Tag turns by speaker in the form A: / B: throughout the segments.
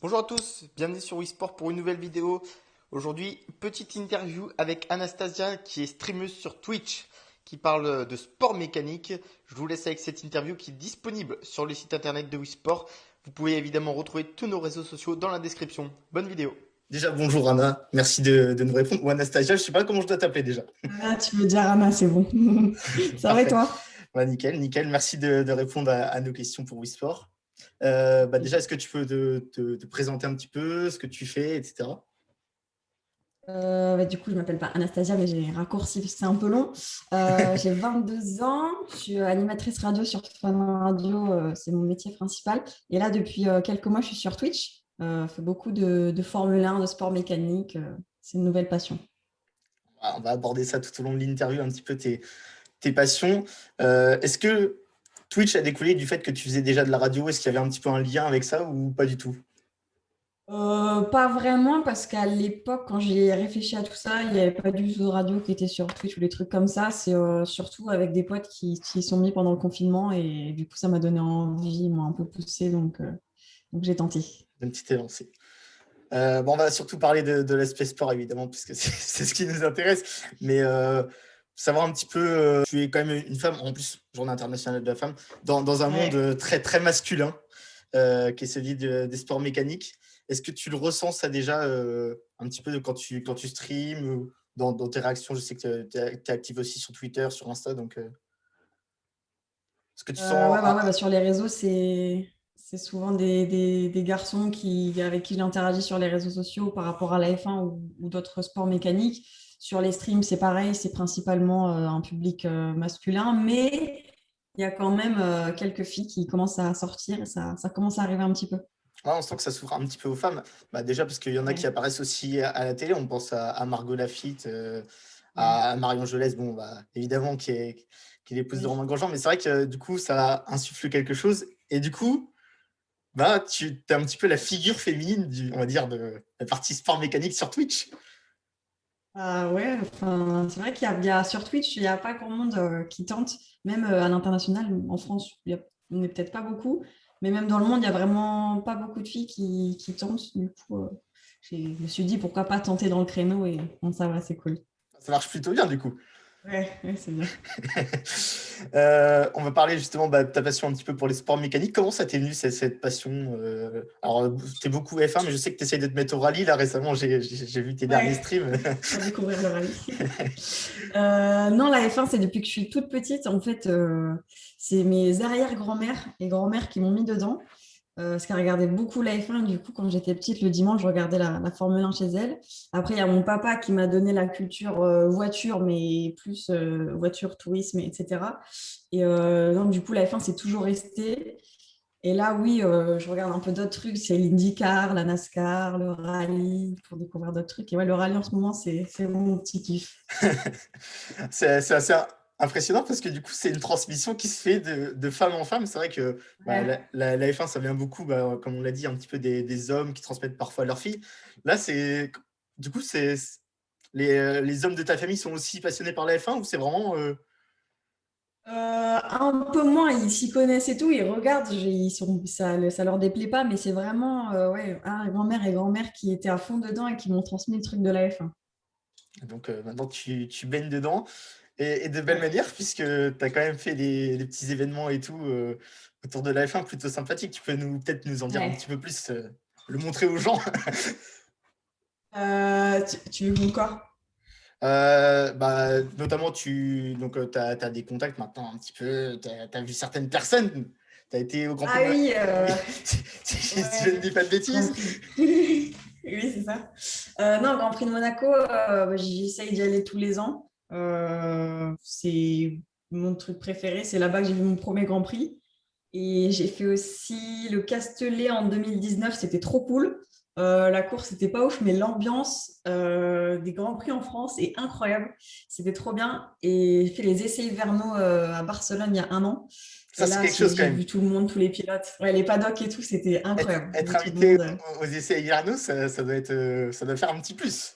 A: Bonjour à tous, bienvenue sur WeSport pour une nouvelle vidéo. Aujourd'hui, petite interview avec Anastasia qui est streameuse sur Twitch, qui parle de sport mécanique. Je vous laisse avec cette interview qui est disponible sur le site internet de WeSport. Vous pouvez évidemment retrouver tous nos réseaux sociaux dans la description. Bonne vidéo.
B: Déjà, bonjour Anna, merci de nous répondre. Ou Anastasia, je sais pas comment je dois t'appeler déjà.
C: Ah, tu veux dire Anna, c'est bon. Ça va et
B: Parfait.
C: toi?
B: Ouais, nickel, nickel. Merci de répondre à nos questions pour WeSport. Déjà, est-ce que tu peux te présenter un petit peu ce que tu fais, etc.
C: Du coup, je m'appelle pas Anastasia, mais j'ai raccourci parce que c'est un peu long. J'ai 22 ans, je suis animatrice radio sur Fun Radio, c'est mon métier principal. Et là, depuis quelques mois, je suis sur Twitch. Je fais beaucoup de Formule 1, de sport mécanique. C'est une nouvelle passion.
B: On va aborder ça tout au long de l'interview, un petit peu tes passions. Est-ce que Twitch a découlé du fait que tu faisais déjà de la radio? Est-ce qu'il y avait un petit peu un lien avec ça ou pas du tout?
C: Pas vraiment, parce qu'à l'époque, quand j'ai réfléchi à tout ça, il n'y avait pas du tout de radio qui était sur Twitch ou des trucs comme ça. C'est surtout avec des potes qui y sont mis pendant le confinement et du coup, ça m'a donné envie, ils m'ont un peu poussé, donc j'ai tenté.
B: Un petit élancé. On va surtout parler de l'aspect sport, évidemment, puisque c'est ce qui nous intéresse. Mais savoir un petit peu, tu es quand même une femme, en plus, Journée internationale de la femme, dans un monde
C: Ouais.
B: très, très masculin, qui est celui des sports mécaniques. Est-ce que tu le ressens, ça déjà, un petit peu quand tu streams, ou dans tes réactions? Je sais que tu es active aussi sur Twitter, sur Insta, donc est-ce que tu sens...
C: Ouais, sur les réseaux, c'est souvent des garçons avec qui j'interagis sur les réseaux sociaux par rapport à la F1 ou d'autres sports mécaniques. Sur les streams, c'est pareil, c'est principalement un public masculin, mais il y a quand même quelques filles qui commencent à sortir et ça commence à arriver un petit peu.
B: On sent que ça s'ouvre un petit peu aux femmes. Déjà parce qu'il y en a qui
C: Ouais,
B: apparaissent aussi à la télé. On pense à Margot Lafitte,
C: ouais,
B: à Marion Jolès, évidemment, qui est l'épouse de
C: oui.
B: Romain Grosjean. Mais c'est vrai que du coup, ça insuffle quelque chose. Et du coup, tu es un petit peu la figure féminine, on va dire, de la partie sport mécanique sur Twitch.
C: Ah ouais, enfin, c'est vrai sur Twitch, il n'y a pas grand monde qui tente, même à l'international, en France, on n'est peut-être pas beaucoup, mais même dans le monde, il n'y a vraiment pas beaucoup de filles qui tentent. Du coup, je me suis dit pourquoi pas tenter dans le créneau et bon, ça va, c'est cool.
B: Ça marche plutôt bien, du coup.
C: Ouais, c'est bien.
B: On va parler justement de ta passion un petit peu pour les sports mécaniques. Comment ça t'est venu cette passion? Alors, tu es beaucoup F1, mais je sais que tu essayes de te mettre au rallye. Là, récemment, j'ai vu tes derniers
C: Ouais,
B: streams.
C: pour découvrir le rallye. Non, la F1, c'est depuis que je suis toute petite. En fait, c'est mes arrière-grand-mères et grand-mères qui m'ont mis dedans. Parce qu'elle regardait beaucoup la F1. Du coup, quand j'étais petite, le dimanche, je regardais la Formule 1 chez elle. Après, il y a mon papa qui m'a donné la culture voiture, mais plus voiture, tourisme, etc. Et donc, du coup, la F1, c'est toujours resté. Et là, oui, je regarde un peu d'autres trucs. C'est l'IndyCar, la NASCAR, le rallye, pour découvrir d'autres trucs. Et ouais, le rallye en ce moment, c'est mon petit kiff.
B: C'est assez impressionnant parce que du coup, c'est une transmission qui se fait de femme en femme. C'est vrai que
C: Ouais.
B: la F1, ça vient beaucoup, comme on l'a dit, un petit peu des hommes qui transmettent parfois leurs filles. Là, du coup, les hommes de ta famille sont aussi passionnés par la F1 ou c'est vraiment...
C: Un peu moins, ils s'y connaissent et tout, ils regardent, ça leur déplaît pas, mais c'est vraiment ouais, grand-mère et grand-mère qui étaient à fond dedans et qui m'ont transmis le truc de la F1.
B: Donc maintenant, tu baignes dedans et de belle
C: Ouais.
B: manière puisque tu as quand même fait des petits événements et tout autour de la F1 plutôt sympathique. Tu peux peut-être nous en dire un petit
C: Ouais.
B: peu plus, le montrer aux gens.
C: Tu veux quoi?
B: Notamment, tu as des contacts maintenant un petit peu, tu as vu certaines personnes, tu as été au Grand Prix
C: Ah
B: de Monaco.
C: oui,
B: Si je ne
C: ouais,
B: dis pas de
C: Grand
B: bêtises.
C: Prix. Oui, c'est ça. Non, Grand Prix de Monaco, j'essaye d'y aller tous les ans. C'est mon truc préféré. C'est là-bas que j'ai vu mon premier Grand Prix. Et j'ai fait aussi le Castellet en 2019. C'était trop cool. La course, c'était pas ouf, mais l'ambiance des Grands Prix en France est incroyable. C'était trop bien. Et j'ai fait les essais hivernaux à Barcelone il y a un an.
B: Ça,
C: Et
B: c'est
C: là,
B: quelque chose quand
C: j'ai
B: même.
C: vu tout le monde, tous les pilotes. Ouais, les paddocks et tout, c'était incroyable. J'ai
B: Être
C: vu tout le
B: invité
C: monde.
B: aux essais hivernaux, ça doit faire un petit plus.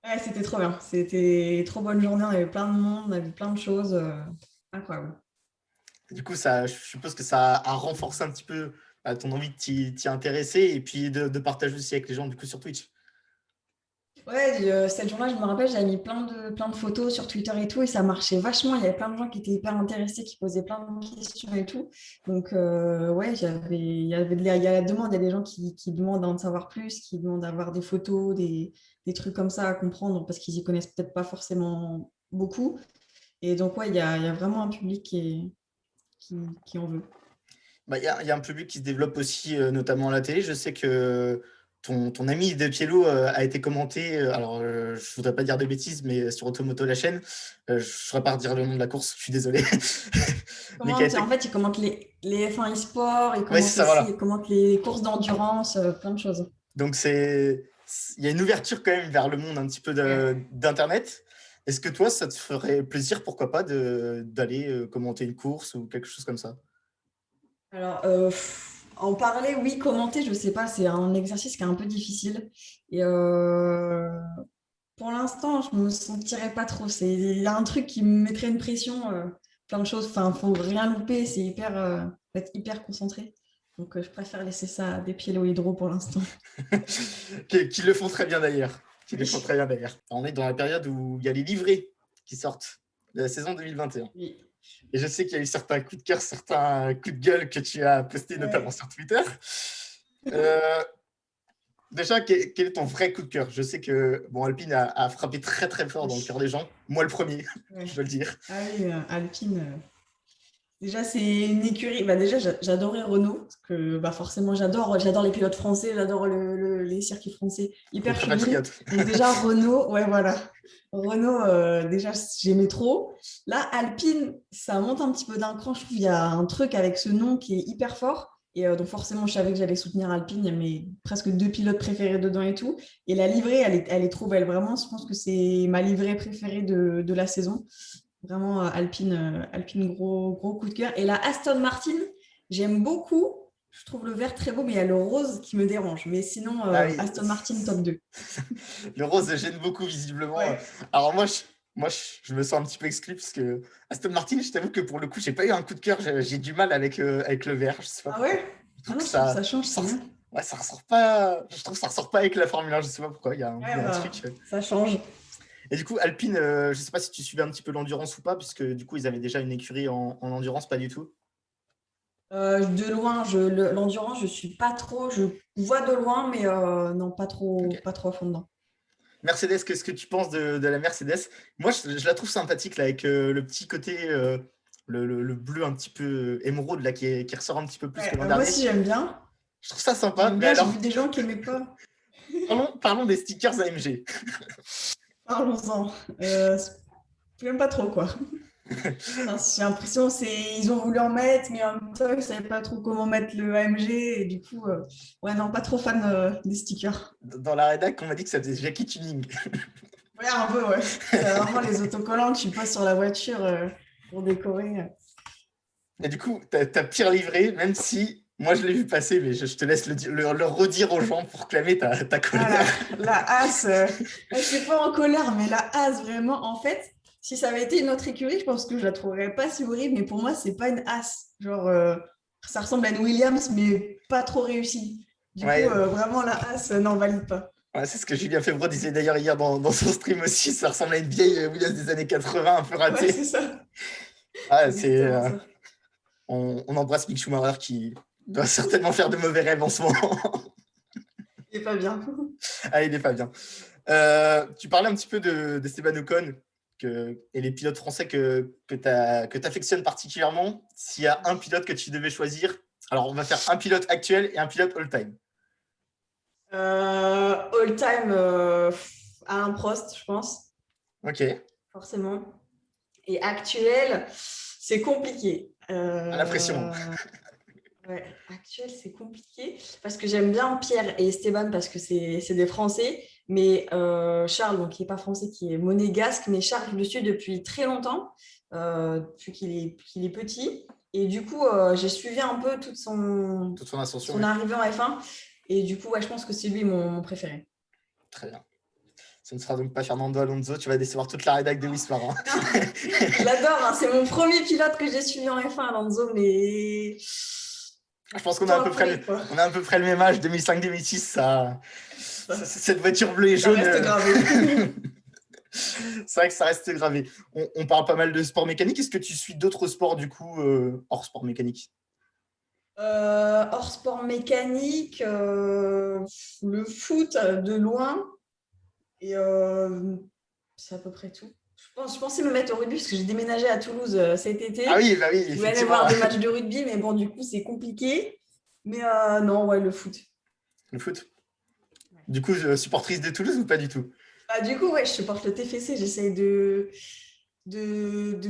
C: Ouais, c'était trop bien. C'était une trop bonne journée. On avait plein de monde, on a vu plein de choses. Incroyable.
B: Du coup, ça, je suppose que ça a renforcé un petit peu à ton envie de t'y intéresser et puis de partager aussi avec les gens du coup sur Twitch.
C: Ouais, cette journée-là, je me rappelle, j'avais mis plein de photos sur Twitter et tout, et ça marchait vachement. Il y avait plein de gens qui étaient hyper intéressés, qui posaient plein de questions et tout. Donc, ouais, il y a la demande, il y a des gens qui demandent d'en savoir plus, qui demandent d'avoir des photos, des trucs comme ça à comprendre, parce qu'ils y connaissent peut-être pas forcément beaucoup. Et donc, ouais, il y a vraiment un public qui en veut.
B: Bah, y a un public qui se développe aussi, notamment à la télé. Je sais que ton ami de Pielo a été commenté, alors je voudrais pas dire de bêtises, mais sur Automoto la chaîne, je ne saurais pas redire le nom de la course, je suis désolé. Mais qui a été...
C: En fait, ils commentent les F1 e-sport, ils
B: Ouais, c'est
C: commentent
B: ça,
C: aussi,
B: voilà.
C: ils commentent les courses d'endurance, plein de choses.
B: Donc il y a une ouverture quand même vers le monde un petit peu
C: Ouais.
B: d'Internet. Est-ce que toi, ça te ferait plaisir, pourquoi pas, d'aller commenter une course ou quelque chose comme ça?
C: Alors, en parler, oui, commenter, je sais pas, c'est un exercice qui est un peu difficile. Et pour l'instant, je me sentirais pas trop. Il y a un truc qui me mettrait une pression, plein de choses. Enfin, faut rien louper, faut être hyper concentré. Donc, je préfère laisser ça à des pieds au hydro pour l'instant.
B: Qui le font très bien d'ailleurs. Qui le font
C: Oui.
B: très bien d'ailleurs. On est dans la période où il y a les livrets qui sortent de la saison 2021.
C: Oui.
B: Et je sais qu'il y a eu certains coups de cœur, certains coups de gueule que tu as postés notamment
C: Ouais.
B: sur Twitter. Euh, Déjà, quel est ton vrai coup de cœur? Je sais que bon, Alpine a frappé très très fort dans le cœur des gens. Moi le premier,
C: Ouais.
B: je dois le dire.
C: Ah oui, Alpine. Déjà, c'est une écurie. Bah, déjà, j'adorais Renault, parce que bah, forcément, j'adore les pilotes français, j'adore les circuits français,
B: Trop
C: hyper
B: très
C: chelou.
B: patriote.
C: Donc déjà, Renault, ouais, voilà. Renault, déjà, j'aimais trop. Là, Alpine, ça monte un petit peu d'un cran. Je trouve qu'il y a un truc avec ce nom qui est hyper fort. Et donc forcément, je savais que j'allais soutenir Alpine. Il y a mes presque deux pilotes préférés dedans et tout. Et la livrée, elle est trop belle. Vraiment, je pense que c'est ma livrée préférée de la saison. Vraiment, Alpine, gros coup de cœur. Et la Aston Martin, j'aime beaucoup. Je trouve le vert très beau, mais il y a le rose qui me dérange. Mais sinon,
B: Ah oui,
C: Aston Martin, top 2.
B: le rose gêne beaucoup visiblement.
C: Ouais.
B: Alors moi, je me sens un petit peu exclu parce que Aston Martin, je t'avoue que pour le coup, j'ai pas eu un coup de cœur. J'ai du mal avec le vert. Je sais pas
C: Ah
B: pourquoi.
C: ouais?
B: Je
C: Ah
B: trouve
C: non,
B: que
C: je trouve que
B: ça,
C: ça change,
B: ça,
C: c'est bien.
B: ouais, ça ressort pas. Je trouve que ça ressort pas avec la Formule 1. Je sais pas pourquoi.
C: Ouais,
B: Il y a un
C: bah,
B: truc.
C: ça change.
B: Et du coup, Alpine, je sais pas si tu suivais un petit peu l'endurance ou pas, puisque du coup, ils avaient déjà une écurie en endurance, pas du tout.
C: De loin, l'endurance, je suis pas trop. Je vois de loin, mais non,
B: Ok.
C: pas trop à fond dedans.
B: Mercedes, qu'est-ce que tu penses de la Mercedes? Moi, je la trouve sympathique là, avec le petit côté, le bleu un petit peu émeraude là, qui ressort un petit peu plus que
C: Ouais,
B: l'an
C: moi
B: dernier.
C: aussi, j'aime bien.
B: Je trouve ça sympa.
C: J'aime
B: Mais
C: bien, j'ai
B: alors,
C: vu des gens qui aimaient pas.
B: parlons des stickers AMG.
C: Parlons-en. J'aime pas trop, quoi. Enfin, j'ai l'impression ils ont voulu en mettre, mais en même temps, ils ne savaient pas trop comment mettre le AMG. Et du coup, ouais, non, pas trop fan des stickers.
B: Dans la rédac, on m'a dit que ça faisait Jackie Tuning.
C: Ouais, un peu, ouais. C'est vraiment les autocollants que tu poses sur la voiture pour décorer.
B: Et du coup, t'as pire livré, même si moi je l'ai vu passer, mais je te laisse le redire aux gens pour clamer ta
C: Ah,
B: colère.
C: la As, je suis pas en colère, mais la As, vraiment, en fait, si ça avait été une autre écurie, je pense que je la trouverais pas si horrible, mais pour moi, c'est pas une As. Genre, ça ressemble à une Williams, mais pas trop réussie. Du coup,
B: Ouais,
C: vraiment, la As, n'en valide pas.
B: ouais, c'est ce que Julien Febvre disait d'ailleurs hier dans son stream aussi. Ça ressemble à une vieille Williams des années 80, un peu
C: Ouais, c'est
B: ratée.
C: ça.
B: Ah,
C: Exactement ça.
B: on embrasse Mick Schumacher qui doit certainement faire de mauvais rêves en ce moment.
C: C'est pas bien.
B: Ah, il n'est pas bien. Tu parlais un petit peu d'Esteban Ocon et les pilotes français que tu affectionnes particulièrement. S'il y a un pilote que tu devais choisir, alors on va faire un pilote actuel et un pilote all-time.
C: All time, Alain Prost, je pense,
B: Ok,
C: forcément. Et actuel, c'est compliqué.
B: à la pression.
C: Ouais, actuel, c'est compliqué parce que j'aime bien Pierre et Esteban parce que c'est des Français, mais Charles, donc qui n'est pas français, qui est monégasque, mais Charles, je le suis depuis très longtemps, depuis qu'il est petit. Et du coup, j'ai suivi un peu toute
B: Toute son ascension,
C: son
B: oui.
C: arrivée en F1. Et du coup, ouais, je pense que c'est lui mon préféré.
B: Très bien. Ce ne sera donc pas Fernando Alonso. Tu vas décevoir toute la rédac de Wismar. Hein.
C: Je l'adore, hein, c'est mon premier pilote que j'ai suivi en F1, Alonso, mais
B: Je pense qu'on a à peu près le même âge, 2005-2006, cette voiture bleue et
C: Ça
B: jaune.
C: reste gravé.
B: C'est vrai que ça reste gravé. On parle pas mal de sport mécanique. Est-ce que tu suis d'autres sports, du coup, hors sport mécanique?
C: Hors sport mécanique, le foot de loin, et c'est à peu près tout. Je pensais me mettre au rugby parce que j'ai déménagé à Toulouse cet été.
B: Ah oui, bah oui,
C: Je voulais aller
B: effectivement.
C: voir des matchs de rugby, mais bon, du coup, c'est compliqué. Mais non, ouais, le foot.
B: Le foot. Du coup, supportrice de Toulouse ou pas du tout?
C: Bah, du coup, ouais, je supporte le TFC. J'essaie de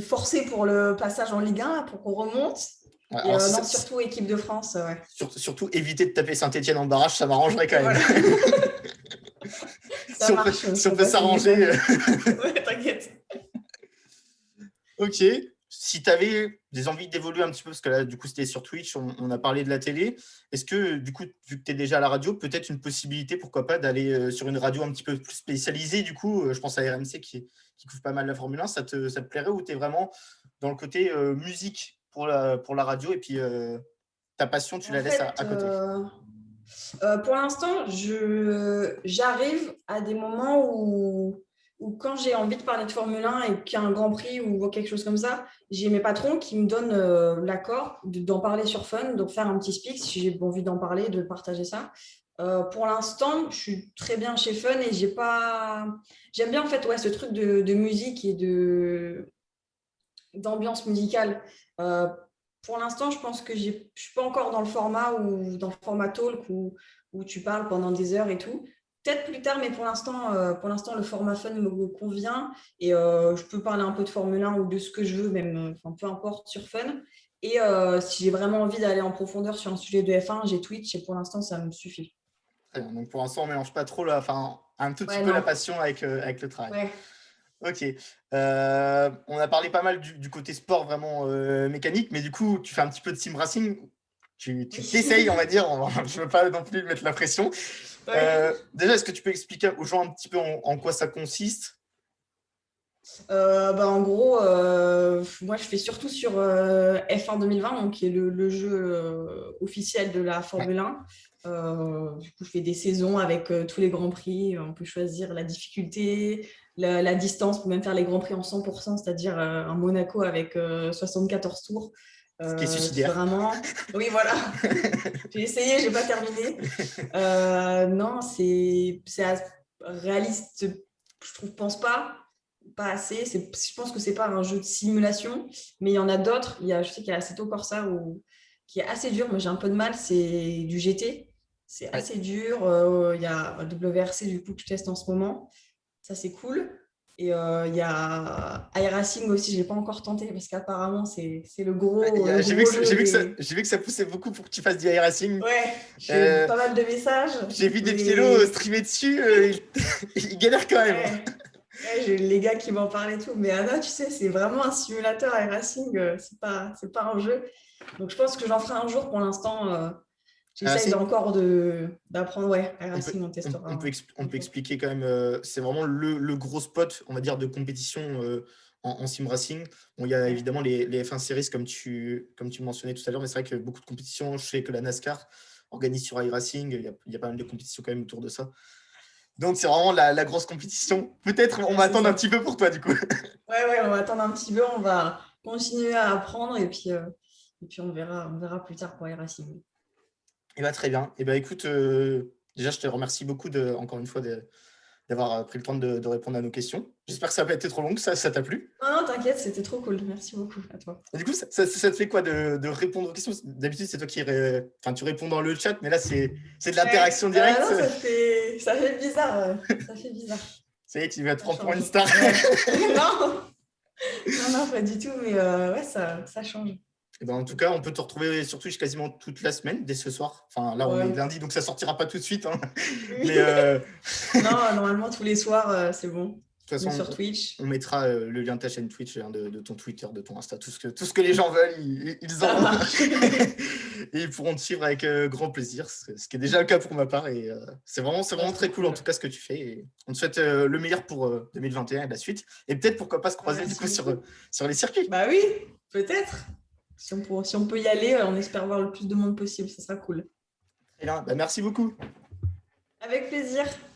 C: forcer pour le passage en Ligue 1 pour qu'on remonte.
B: Ouais,
C: Et
B: alors,
C: non, surtout équipe de France, ouais.
B: surtout éviter de taper Saint-Etienne en barrage, ça m'arrangerait quand
C: Et
B: même.
C: voilà. Ça
B: Si on
C: marche,
B: peut, si
C: ça
B: on peut
C: passe
B: s'arranger.
C: Ouais, t'inquiète.
B: Ok. Si tu avais des envies d'évoluer un petit peu, parce que là, du coup, c'était sur Twitch, on a parlé de la télé. Est-ce que, du coup, vu que tu es déjà à la radio, peut-être une possibilité, pourquoi pas, d'aller sur une radio un petit peu plus spécialisée, du coup, je pense à RMC qui couvre pas mal la Formule 1, ça te plairait, ou tu es vraiment dans le côté musique pour la radio, et puis ta passion, tu
C: En
B: la laisses
C: fait,
B: à côté?
C: pour l'instant, j'arrive à des moments où quand j'ai envie de parler de Formule 1 et qu'il y a un Grand Prix ou quelque chose comme ça, j'ai mes patrons qui me donnent l'accord d'en parler sur Fun, donc faire un petit speak si j'ai envie d'en parler, de partager ça. Pour l'instant, je suis très bien chez Fun et j'aime bien en fait ce truc de musique et d'ambiance musicale. Euh, pour l'instant, je pense que je ne suis pas encore dans le format talk où tu parles pendant des heures et tout. Peut-être plus tard, mais pour l'instant, le format fun me convient et je peux parler un peu de Formule 1 ou de ce que je veux, même, peu importe, sur fun. Et si j'ai vraiment envie d'aller en profondeur sur un sujet de F1, j'ai Twitch et pour l'instant, ça me suffit.
B: Très bien. Donc pour l'instant, on ne mélange pas trop un tout petit
C: Ouais,
B: peu la
C: non.
B: passion avec le travail.
C: Ouais.
B: Ok. On a parlé pas mal du côté sport vraiment mécanique, mais du coup, tu fais un petit peu de sim racing. Tu t'essayes, on va dire. Je ne veux pas non plus mettre la pression.
C: Ouais.
B: Déjà, est-ce que tu peux expliquer aux gens un petit peu en quoi ça consiste?
C: En gros, moi je fais surtout sur F1 2020, donc, qui est le jeu officiel de la
B: Ouais.
C: Formule 1. Du coup, je fais des saisons avec tous les grands prix. On peut choisir la difficulté, la distance, on peut même faire les grands prix en 100%, c'est-à-dire un Monaco avec 74 tours.
B: Ce qui est
C: C'est
B: suicidaire.
C: vraiment. Oui, voilà. J'ai essayé, j'ai pas terminé. Non, c'est réaliste, je pense pas assez. Je pense que c'est pas un jeu de simulation, mais il y en a d'autres. Je sais qu'il y a Assetto Corsa qui est assez dur. Moi, j'ai un peu de mal. C'est du GT. C'est
B: Ouais.
C: assez dur. Il y a WRC du coup que je teste en ce moment. Ça, c'est cool. Et il y a iRacing aussi. Je l'ai pas encore tenté parce qu'apparemment, c'est le gros,
B: J'ai
C: gros jeu
B: vu que ça poussait beaucoup pour que tu fasses du iRacing.
C: Ouais, j'ai pas mal de messages.
B: J'ai vu des
C: mais...
B: piélos streamer dessus. Ils galèrent quand même.
C: Ouais, j'ai les gars qui m'en parlent et tout. Mais Anna, tu sais, c'est vraiment un simulateur iRacing. C'est pas un jeu. Donc, je pense que j'en ferai un jour. Pour l'instant, j'essaye encore d'apprendre. Ouais, iRacing, on testera.
B: On peut expliquer quand même. C'est vraiment le gros spot, on va dire, de compétition en sim racing. Bon, il y a évidemment les F1 Series, comme tu mentionnais tout à l'heure, mais c'est vrai que beaucoup de compétitions, je sais que la NASCAR organise sur iRacing. Il y a pas mal de compétitions quand même autour de ça. Donc, c'est vraiment la grosse compétition. Peut-être on va attendre un petit peu pour toi, du coup.
C: Ouais, on va attendre un petit peu. On va continuer à apprendre et puis on verra plus tard pour iRacing.
B: Et bah, très bien. Et bah, écoute, déjà, je te remercie beaucoup encore une fois d'avoir pris le temps de répondre à nos questions. J'espère que ça n'a pas été trop long, que ça t'a plu.
C: Non, t'inquiète, c'était trop cool. Merci beaucoup à toi.
B: Et du coup, ça te fait quoi de répondre aux questions? D'habitude, c'est toi tu réponds dans le chat, mais là, c'est de l'interaction directe.
C: Non, ça fait bizarre. Ça fait bizarre.
B: Ça y est, tu vas te prendre pour une star.
C: Non, pas du tout, mais ça change.
B: Et ben, en tout cas, on peut te retrouver sur Twitch quasiment toute la semaine, dès ce soir. Enfin, là, on est lundi, donc ça sortira pas tout de suite. Hein. Mais
C: non, normalement, tous les soirs, c'est bon.
B: De toute façon,
C: sur Twitch.
B: On mettra le lien de ta chaîne Twitch, de ton Twitter, de ton Insta, tout ce que les gens veulent, ils auront. Et ils pourront te suivre avec grand plaisir, ce qui est déjà le cas pour ma part. Et c'est vraiment très cool, en tout cas, ce que tu fais. Et on te souhaite le meilleur pour 2021 et la suite. Et peut-être, pourquoi pas se croiser du coup sur les circuits.
C: Bah oui, peut-être. Si on peut y aller, on espère voir le plus de monde possible. Ça sera cool.
B: Très bien. Bah, merci beaucoup.
C: Avec plaisir.